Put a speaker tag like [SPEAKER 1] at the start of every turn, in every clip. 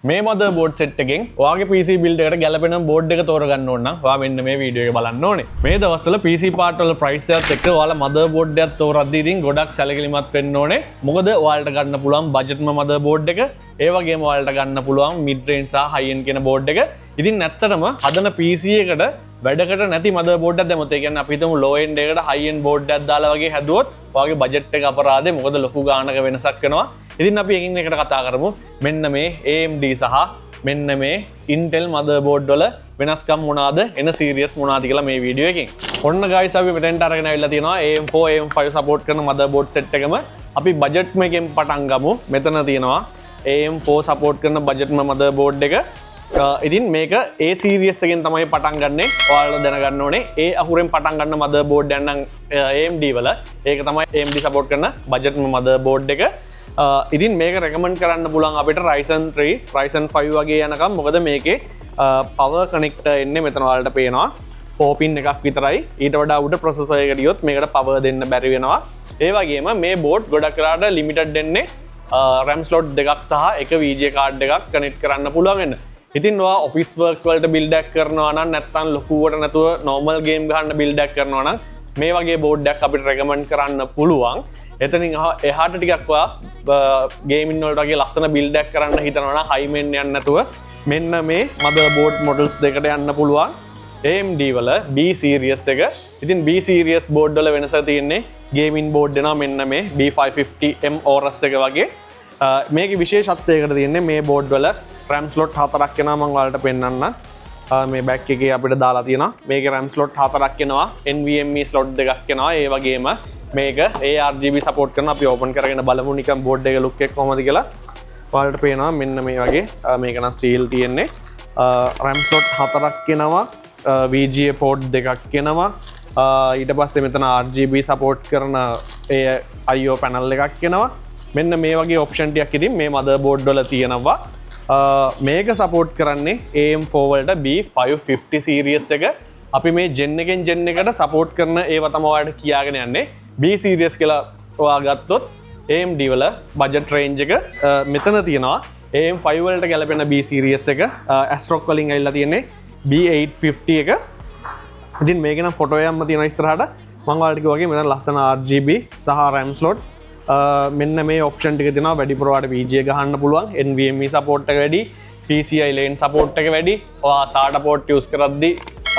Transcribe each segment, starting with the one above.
[SPEAKER 1] මේ motherboard set එකෙන් ඔයාගේ PC build එකට ගැලපෙන board එක තෝරගන්න ඕන නම් ඔයා මෙන්න මේ වීඩියෝ එක බලන්න ඕනේ. මේ දවස්වල PC part වල price එකත් එක්ක ඔයාලා motherboard එකක් තෝරද්දී ඉතින් ගොඩක් සැලකිලිමත් වෙන්න ඕනේ. මොකද ඔයාලට ගන්න පුළුවන් budget motherboard එක, ඒ වගේම ඔයාලට ගන්න පුළුවන් mid range සහ high end කියන board එක. ඉතින් ඇත්තටම හදන PC එකට වැඩකට නැති motherboard එකක් දැම්මොත් ඒ කියන්නේ අපි හිතමු low end එකකට high end board එකක් දාලා වගේ හැදුවොත් ඔයාගේ budget එක අපරාධේ. මොකද ලොකු ගාණක වෙනසක් වෙනවා. ඉතින් අපි එකින් එකට කතා කරමු. මෙන්න මේ AMD සහ මෙන්න මේ Intel motherboard වල වෙනස්කම් මොනවාද, එන series මොනවාද කියලා මේ වීඩියෝ එකෙන්. ඔන්න guys අපි මෙතෙන්ට අරගෙන ආවිල්ලා තියෙනවා AM4 AM5 support කරන motherboard set එකම. අපි budget එකෙන් පටන් ගමු. මෙතන තියෙනවා AM4 support කරන budget motherboard එක. ඉතින් මේක A series එකෙන් තමයි පටන් ගන්නෙ. ඔයාලා දැනගන්න ඕනේ ඒ අහුරෙන් පටන් ගන්න motherboard එක නම් AMD වල ඒක තමයි AMD support කරන budget motherboard එක. ඉතින් මේක recommend කරන්න පුළුවන් අපිට Ryzen 3, Ryzen 5 වගේ යනකම්. මොකද මේකේ power connector එන්නේ මෙතන ඔයාලට පේනවා 4 pin එකක් විතරයි. ඊට වඩා උඩ processor එකට ගියොත් මේකට power දෙන්න බැරි වෙනවා. ඒ වගේම මේ board ගොඩක් වෙලාට limited දෙන්නේ RAM slot දෙකක් සහ එක VGA card එකක් connect කරන්න පුළුවන් වෙන. ඉතින් ඔයා office work වලට build එකක් කරනවා නම් නැත්නම් ලොකුවට නැතුව normal game ගහන්න build එකක් කරනවා නම් මේ වගේ board එකක් අපිට recommend කරන්න පුළුවන්. එතනින් එහාට ටිකක් ඔයා ගේමින් වලට වගේ ලස්සන build එකක් කරන්න හිතනවා නම් high end යන්න නැතුව මෙන්න මේ motherboard models දෙකට යන්න පුළුවන්. AMD වල B series එක. ඉතින් B series board වල වෙනස තියෙන්නේ gaming board දෙනවා මෙන්න මේ B550M Aorus එක වගේ. මේකේ විශේෂත්වයකට තියෙන්නේ මේ board වල RAM slot 4ක් එනවා. මම ඔයාලට පෙන්නන්නම්. මේ back එකේ අපිට දාලා තියෙනවා. මේකේ RAM slot 4ක් එනවා. NVMe slot දෙකක් එනවා. ඒ වගේම මේක ARGB support කරන. අපි open කරගෙන බලමු නිකන් board එකේ look එක කොහමද කියලා. ඔයාලට පේනවා මෙන්න මේ වගේ. මේක නම් seal තියෙන්නේ. RAM slot 4ක් එනවා. VGA port දෙකක් එනවා. ඊට පස්සේ මෙතන RGB support කරන IO panel එකක් එනවා. මෙන්න මේ වගේ option ටිකක් ඉතින් මේ motherboard වල තියෙනවා. මේක support කරන්නේ AM4 වලට B550 series එක. අපි මේ gen එකෙන් gen එකට support කරන ඒවා තමයි ඔයාලට කියාගෙන යන්නේ. B series කියලා ඔයා ගත්තොත් AMD වල budget range එක මෙතන තියෙනවා. AM5 වලට ගැලපෙන B series එක ASRock වලින් ඇවිල්ලා තියෙන්නේ B850 එක. ඉතින් මේක නම් ෆොටෝ එකක්ම තියෙනවා ඉස්සරහට. මම ඔයාලට කිව්වා වගේ මෙතන ලස්සන RGB සහ RAM slot මෙන්න මේ option ටික තියෙනවා. වැඩිපුර ඔයාලට VGA ගහන්න පුළුවන්. NVMe support එක වැඩි, PCI lane support එක වැඩි. ඔයා SATA port use කරද්දී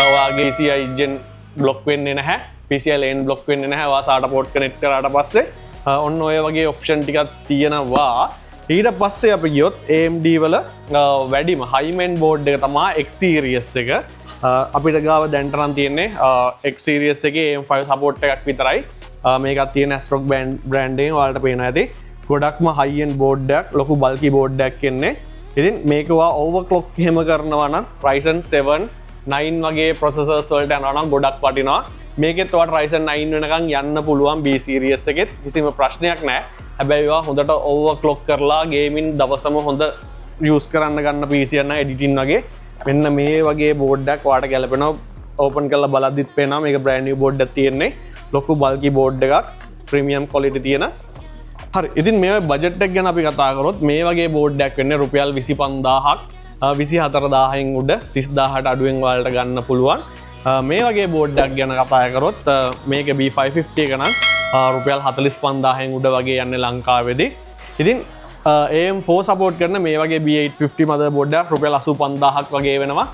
[SPEAKER 1] ඔයාගේ PCI gen block වෙන්නේ නැහැ. PCI lane block වෙන්නේ නැහැ. ඔයා SATA port connect කරාට පස්සේ ඔන්න ඔය වගේ option ටිකක් තියෙනවා. ඊට පස්සේ අපි ගියොත් AMD වල වැඩිම high end board එක තමයි X series එක. අපිට ගාව දැන්ට නම් තියෙන්නේ X series එකේ AM5 support එකක් විතරයි. මේකත් තියෙන ASRock brand එකෙන් ඔයාලට පේනවා ඇති. ගොඩක්ම high end board එකක්, ලොකු bulky board එකක් එන්නේ. ඉතින් මේක ඔයා overclock එහෙම කරනවා නම් Ryzen 7 9 වගේ processors වලට යනවා නම් ගොඩක් වටිනවා. මේකෙත් ඔයාලට Ryzen 9 වෙනකන් යන්න පුළුවන් B series එකෙත් කිසිම ප්‍රශ්නයක් නැහැ. හැබැයි ඔයා හොඳට overclock කරලා gaming දවසම හොඳ use කරන්න ගන්න PC එක නම් editing වගේ මෙන්න මේ වගේ board එකක් ඔයාලට ගැලපෙනවා. open කරලා බලද්දිත් පේනවා මේක brand new board එකක් තියෙන්නේ. ලොකු bulky board එකක්, premium quality තියෙන. හරි. ඉතින් මේ budget එක ගැන අපි කතා කරොත් මේ වගේ board එකක් වෙන්නේ රුපියල් 25000ක් 24000න් උඩ 30000ට අඩුවෙන් ඔයාලට ගන්න පුළුවන්. මේ වගේ board එකක් ගැන කතා කරොත් මේක B550 එක නම් රුපියල් 45000න් උඩ වගේ යන්නේ ලංකාවේදී. ඉතින් AM4 support කරන මේ වගේ B850 motherboard එකක් රුපියල් 85000ක් වගේ වෙනවා.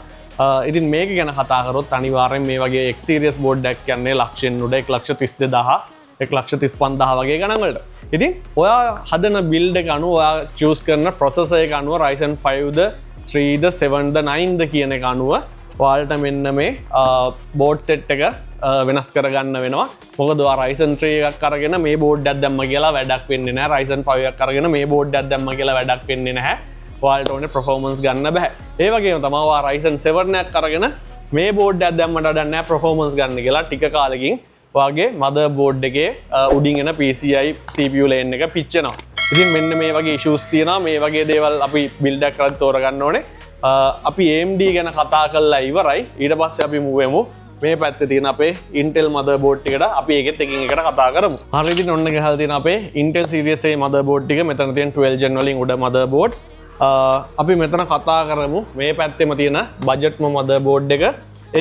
[SPEAKER 1] ඉතින් මේක ගැන කතා කරොත් අනිවාර්යෙන් මේ වගේ X series board එකක් කියන්නේ ලක්ෂයෙන් උඩ 132000 135000 වගේ ගණන් වලට. ඉතින් ඔයා හදන build එක අනුව ඔයා choose කරන processor එක අනුව Ryzen 5ද 3ද 7ද 9ද කියන එක අනුව ඔයාලට මෙන්න මේ board set එක වෙනස් කරගන්න වෙනවා. මොකද ඔයා Ryzen 3 එකක් අරගෙන මේ board එකක් දැම්ම කියලා වැඩක් වෙන්නේ නැහැ. Ryzen 5 එකක් අරගෙන මේ board එකක් දැම්ම කියලා වැඩක් වෙන්නේ නැහැ. ඔයාලට ඕනේ performance ගන්න බෑ. ඒ වගේම තමයි ඔයා Ryzen 7 එකක් අරගෙන මේ board එකක් දැම්මට වඩා නැහැ performance ගන්න කියලා ටික කාලෙකින් ඔයාගේ motherboard එකේ උඩින් එන PCI CPU lane එක පිච්චෙනවා. ඉතින් මෙන්න මේ වගේ issues තියෙනවා. මේ වගේ දේවල් අපි build එකක් කරද්දී තෝරගන්න ඕනේ. අපි AMD ගැන කතා කරලා ඉවරයි. ඊට පස්සේ අපි move වෙමු මේ පැත්තේ තියෙන අපේ Intel motherboard එකට. අපි ඒකෙත් එකින් එකට කතා කරමු. හරි. ඉතින් ඔන්න ගහලා තියෙන අපේ Intel series A motherboard ටික. මෙතන තියෙන 12 gen වලින් උඩ motherboards. අපි මෙතන කතා කරමු මේ පැත්තෙම තියෙන බජට්ම මදර්බෝඩ් එක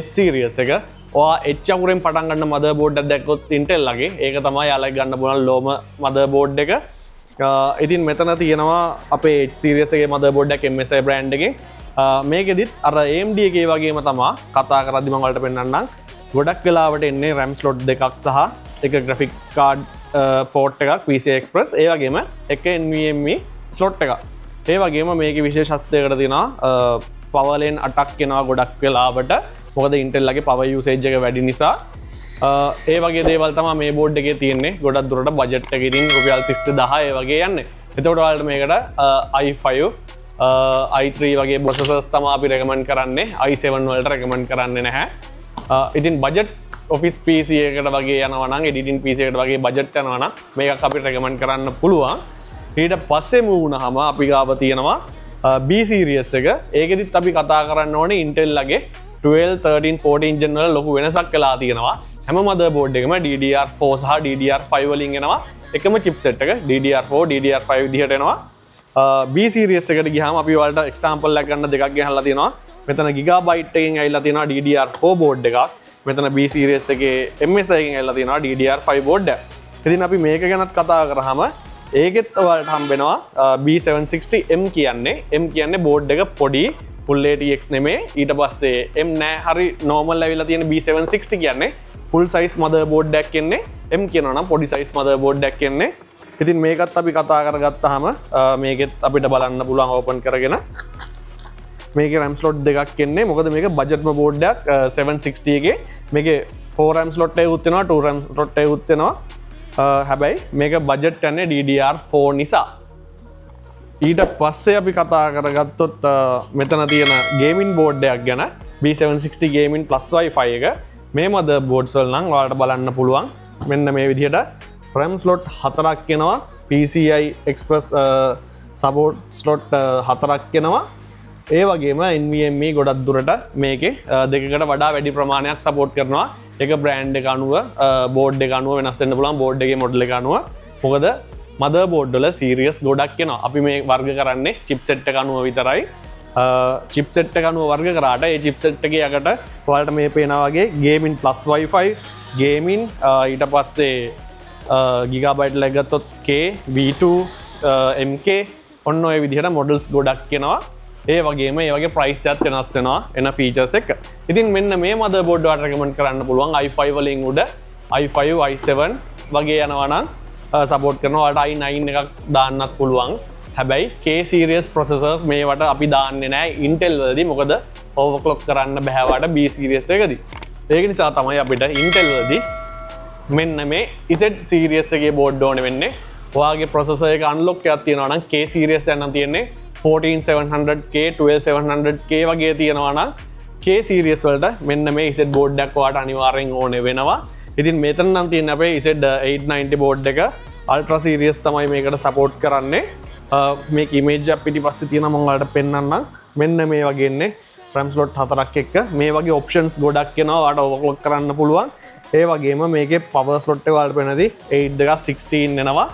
[SPEAKER 1] H series එක. ඔයා H අකුරෙන් පටන් ගන්න මදර්බෝඩ් එකක් දැක්කොත් Intel ලගේ ඒක තමයි යාලගේ ගන්න පුළුවන් ලෝම මදර්බෝඩ් එක. ඉතින් මෙතන තියෙනවා අපේ H series එකේ මදර්බෝඩ් එක MSI brand එකෙන්. මේකෙදිත් අර AMD එකේ වගේම තමයි කතා කරද්දි මම වලට පෙන්නන්නම්. ගොඩක් වෙලාවට එන්නේ RAM slot දෙකක් සහ එක graphic card port එකක් PCI Express ඒ වගේම එක NVMe slot එකක්. ඒ වගේම මේකේ විශේෂත්වයකට තියෙනවා power lane 8ක් එනවා ගොඩක් වෙලාවට. මොකද Intel ලගේ power usage එක වැඩි නිසා. ඒ වගේ දේවල් තමයි මේ බෝඩ් එකේ තියෙන්නේ. ගොඩක් දුරට බජට් එකේ ඉතින් රුපියල් 30000 ඒ වගේ යන්නේ. එතකොට ඔයාලට මේකට i5 i3 වගේ processors තමයි අපි recommend කරන්නේ. i7 වලට recommend කරන්නේ නැහැ. ඉතින් බජට් office PC එකකට වගේ යනවා නම් editing PC එකකට වගේ බජට් යනවා නම් මේකක් අපිට recommend කරන්න පුළුවන්. ඊට පස්සේ වුණාම අපි ගාව තියෙනවා B series එක. ඒකෙදිත් අපි කතා කරන්න ඕනේ Intel ලගේ 12, 13, 14 gen වල ලොකු වෙනසක් වෙලා තියෙනවා. හැම මදර්බෝඩ් එකම DDR4 සහ DDR5 වලින් එනවා එකම chipset එක DDR4, DDR5 විදිහට එනවා. B series එකට ගියාම අපි ඔයාලට example එකක් ගන්න දෙකක් ගෙනල්ලා තියෙනවා. මෙතන gigabyte එකකින් ඇවිල්ලා තියෙනවා DDR4 board එකක්. මෙතන B series එකේ MSI එකකින් ඇවිල්ලා තියෙනවා DDR5 board එක. ඉතින් අපි මේක ගැනත් කතා කරාම ඒකෙත් ඔයාලට හම්බෙනවා B760M කියන්නේ. M කියන්නේ board එක පොඩි full ATX නෙමේ. ඊට පස්සේ M නෑ හරි normal ඇවිල්ලා තියෙන B760 කියන්නේ full size motherboard එකක් එන්නේ. M කියනවා නම් පොඩි size motherboard එකක් එන්නේ. ඉතින් මේකත් අපි කතා කරගත්තාම මේකෙත් අපිට බලන්න පුළුවන් open කරගෙන මේකේ RAM slot දෙකක් එන්නේ. මොකද මේක බජට්ම බෝඩ් එකක් 760 එකේ. මේකේ 4 RAM slot එකකුත් වෙනවා 2 RAM slot එකකුත් වෙනවා. හැබැයි මේක බජට් යන්නේ DDR4 නිසා. ඊට පස්සේ අපි කතා කරගත්තොත් මෙතන තියෙන ගේමින් බෝඩ් එකක් ගැන B760 Gaming Plus Wi-Fi එක. මේ මදර්බෝඩ්ස් වල නම් ඔයාලට බලන්න පුළුවන් මෙන්න මේ විදිහට RAM slot 4ක් එනවා. PCI Express support slot 4ක් එනවා. ඒ වගේම NVMe ගොඩක් දුරට මේකේ දෙකකට වඩා වැඩි ප්‍රමාණයක් සපෝට් කරනවා. ඒක බ්‍රෑන්ඩ් එක අනුව බෝඩ් එක අනුව වෙනස් වෙන්න පුළුවන්. බෝඩ් එකේ මොඩල් එක අනුව. මොකද මදර්බෝඩ් වල සීරියස් ගොඩක් එනවා. අපි මේ වර්ග කරන්නේ chipset එක අනුව විතරයි. chipset එක අනුව වර්ග කරාට ඒ chipset එකේ යකට ඔයාලට මේ පේනා වගේ gaming plus wifi gaming ඊට පස්සේ gigabyte එක ගත්තොත් K V2 MK ඔන්න ඔය විදිහට මොඩල්ස් ගොඩක් එනවා. ඒ වගේම ඒ වගේ ප්‍රයිස් එකත් වෙනස් වෙනවා එන ෆීචර්ස් එක. ඉතින් මෙන්න මේ මදර්බෝඩ් වලට රෙකමන්ඩ් කරන්න පුළුවන් i5 වලින් උඩ i5 i7 වගේ යනවා නම් සපෝට් කරනවා. ඔයාලට i9 එකක් දාන්නත් පුළුවන්. හැබැයි K series processors මේවට අපි දාන්නේ නැහැ Intel වලදී. මොකද overclock කරන්න බෑ වට B series එකදී. ඒක නිසා තමයි අපිට Intel වලදී මෙන්න මේ Z series එකේ බෝඩ් ඕනේ වෙන්නේ. ඔයාගේ processor එක unlock එකක් තියෙනවා නම් K series එක නම් තියෙන්නේ 14700K 12700K වගේ තියෙනවා නම් K series වලට මෙන්න මේ Z board එකක් ඔයාලට අනිවාර්යෙන් ඕනේ වෙනවා. ඉතින් මෙතන නම් තියෙන අපේ Z890 board එක ultra series තමයි මේකට support කරන්නේ. මේක image එක පිටිපස්සේ තියෙනවා මම ඔයාලට පෙන්නන්නම්. මෙන්න මේ වගේ ඉන්නේ RAM slot 4ක් එක්ක මේ වගේ options ගොඩක් එනවා. ඔයාලට overclock කරන්න පුළුවන්. ඒ වගේම මේකේ power slot එක ඔයාලට පෙන්නදී 8/16 එනවා.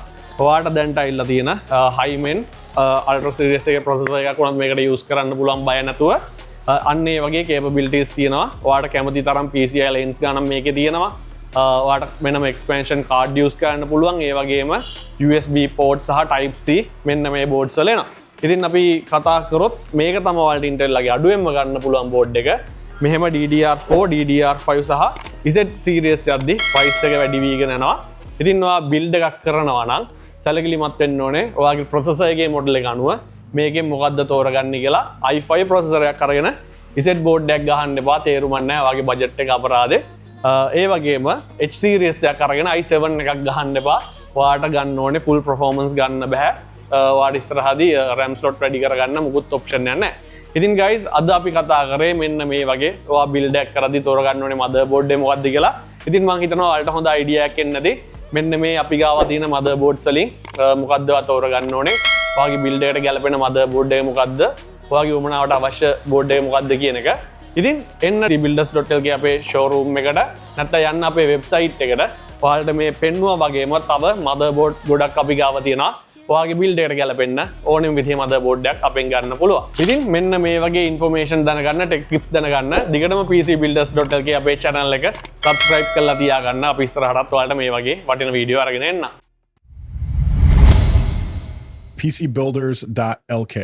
[SPEAKER 1] ඔයාලට දැන්ට අයිල්ලා තියෙන Hymen Ultra series එකේ processor එකක් වුණත් මේකට use කරන්න පුළුවන් බය නැතුව. අන්න ඒ වගේ capabilities තියෙනවා. ඔයාලට කැමති තරම් PCI lanes ගන්න මේකේ තියෙනවා. ඔයාලට වෙනම expansion card use කරන්න පුළුවන්. ඒ වගේම USB port සහ type C මෙන්න මේ boards වල එනවා. ඉතින් අපි කතා කරොත් මේක තමයි ඔයාලට Intel ලගේ අඩුවෙන්ම ගන්න පුළුවන් board එක. මෙහෙම DDR4, DDR5 සහ Z series යද්දි price එක වැඩි වීගෙන යනවා. ඉතින් ඔයා build එකක් කරනවා නම් සැලකිලිමත් වෙන්න ඕනේ ඔයාගේ processor එකේ model එක අනුව මේකෙන් මොකද්ද තෝරගන්නේ කියලා. i5 processor එකක් අරගෙන Z board එකක් ගහන්න එපා. තේරුමක් නැහැ ඔයාගේ budget එක අපරාදේ. ඒ වගේම H series එකක් අරගෙන i7 එකක් ගහන්න එපා. ඔයාට ගන්න ඕනේ full performance ගන්න බෑ. ඔයාට ඉස්සරහදී RAM slot වැඩි කරගන්න මුකුත් option එකක් නැහැ. ඉතින් guys අද අපි කතා කරේ මෙන්න මේ වගේ ඔයා build එකක් කරද්දී තෝරගන්න ඕනේ motherboard එක මොකද්ද කියලා. ඉතින් මම හිතනවා ඔයාලට හොඳ idea එකක් එන්නදී මෙන්න මේ අපි ගාව තියෙන motherboards වලින් මොකද්ද ඔයා තෝරගන්න ඕනේ. ඔයාගේ build එකට ගැලපෙන motherboard එක මොකද්ද? ඔයාගේ උමනාවට අවශ්‍ය board එක මොකද්ද කියන එක. ඉතින් එන්න tbuilders.lk අපේ showroom එකට නැත්නම් යන්න අපේ website එකට. ඔයාලට මේ පෙන්නුවා වගේම තව motherboard ගොඩක් අපි ගාව තියෙනවා. ඔයාගේ බිල්ඩ් එකට ගැලපෙන්න ඕනෙම විදිහේ motherboard එකක් අපෙන් ගන්න පුළුවන්. ඉතින් මෙන්න මේ වගේ information දැනගන්න, tech tips දැනගන්න දිගටම pcbuilders.lk අපේ channel එක subscribe කරලා තියාගන්න. අපි ඉස්සරහටත් ඔයාලට මේ වගේ වටින වීඩියෝ අරගෙන එන්න.
[SPEAKER 2] pcbuilders.lk